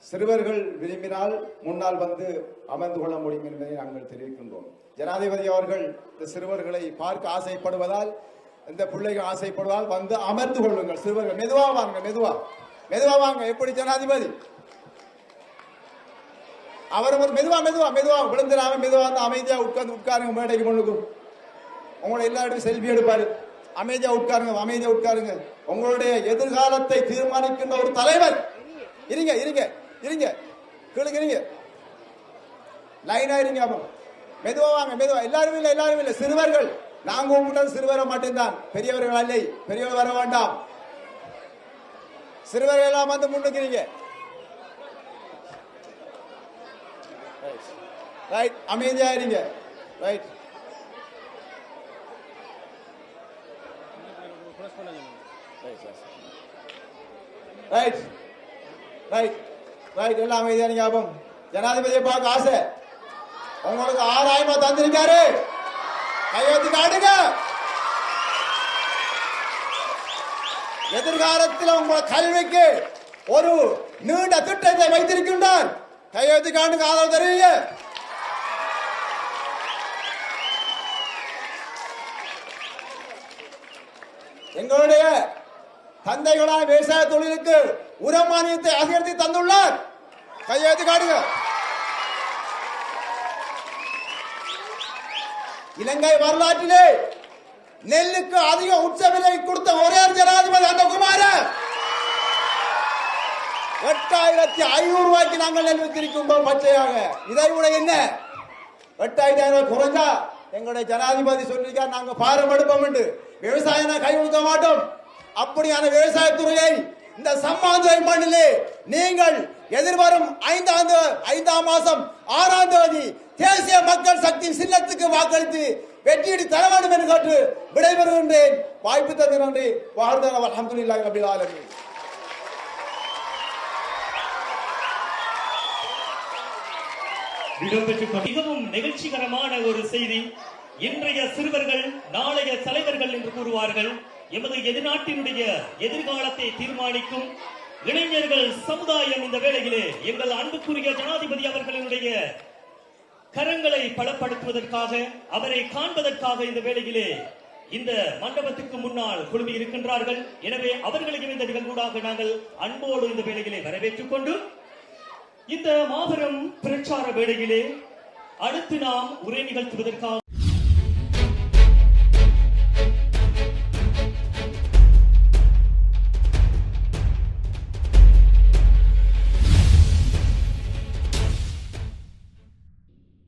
சிறுவர்கள் விரும்பினால் முன்னால் வந்து அமர்ந்து கொள்ள முடியும் என்பதை நாங்கள் தெரிவிக்கின்றோம். ஜனாதிபதி அவர்கள் இந்த சிறுவர்களை பார்க்க ஆசைப்படுவதால், இந்த பிள்ளைகள் ஆசைப்படுவதால் வந்து அமர்ந்து கொள்ளுங்கள். சிறுவர்கள் மெதுவா வாங்க, மெதுவா வாங்க. எப்படி ஜனாதிபதி அவர் மெதுவா விழுந்துடாம மெதுவா அமைதியா உட்காருங்க. மேடைக்கு முன்னுக்கும் உங்களை எல்லா இடத்தையும் செல்ஃபி எடுப்பாரு. அமைதியா உட்காருங்க. உங்களுடைய எதிர்காலத்தை தீர்மானிக்கின்ற ஒரு தலைவர். இருங்க லைனா இருங்க. மெதுவா வாங்க. எல்லாரும் இல்ல சிறுவர்கள். நாங்க கூப்பிட்டது சிறுவரை மட்டும்தான், பெரியவர்கள் அல்ல. பெரியவர்கள் வர வேண்டாம். சிறுவர்கள் எல்லாம் வந்து முன்னுக்கிறீங்க. ரைட், அமைதியா இருங்க. ரைட், எல்லாம் அமைதியா இருங்க. ஜனாதிபதியை பார்க்க ஆசை உங்களுக்கு 6000 தந்திருக்காரு. கையெழுத்து காட்டுங்க. எதிர்காலத்தில் உங்கள் கல்விக்கு ஒரு நீண்ட திட்டத்தை வைத்திருக்கின்றார். கையெழுத்து காட்டுங்க, ஆதரவு தருவீங்க. எங்களுடைய தந்தைகளான விவசாய தொழிலுக்கு உரமானியத்தை அதிகரித்து தந்துள்ளார். கையெழுத்து காட்டுங்க. இலங்கை வரலாற்றிலே நெல்லுக்கு அதிக உச்ச விலை கொடுத்த ஒரே ஜனாதிபதி அந்த குமாரன். 8500 ரூபாய்க்கு நாங்கள் நெல் வித்திருக்கின்றோம் பச்சையாக. இதை விட என்ன 8500 குறைஞ்சா எங்களுடைய ஜனாதிபதி சொல்லிருக்கார், நாங்க பாரம் எடுப்போம் என்று. விவசாயம் கை கொடுக்க மாட்டோம். அப்படியான விவசாயத்துறையை இந்த சம்மாந்துறை மண்ணிலே நீங்கள் எதிர்வரும் 5ஆம் மாதம் 6ஆம் தேதி தேசிய மக்கள் சக்தி சின்னத்துக்கு வாக்களித்து வெற்றியீடு தர வேண்டும் என்று கேட்டு விடைபெறுகின்றேன். வாய்ப்பு தந்த நன்றி. வாழ்ந்தன அல்ஹம்துலில்லாஹி ரப்பில் ஆலமீன். மிகவும் நெகிழ்ச்சிகரமான ஒரு செய்தி. இன்றைய சிறுவர்கள் நாளைய தலைவர்கள் என்று கூறுவார்கள். எமது எதிர்நாட்டினுடைய எதிர்காலத்தை தீர்மானிக்கும் இளைஞர்கள் சமுதாயம். இந்த வேளையிலே எங்கள் அன்புக்குரிய ஜனாதிபதி அவர்களினுடைய கரங்களை பலப்படுத்துவதற்காக, அவரை காண்பதற்காக இந்த வேளையிலே இந்த மண்டபத்துக்கு முன்னால் குழுமி இருக்கின்றார்கள். எனவே அவர்களையும் இந்த நிகழ்வுடாக நாங்கள் அன்போடு இந்த வேளையிலே வரவேற்றுக் கொண்டு இந்த மாபெரும் பிரச்சார வேளையிலே அடுத்து நாம் உரை நிகழ்த்துவதற்காக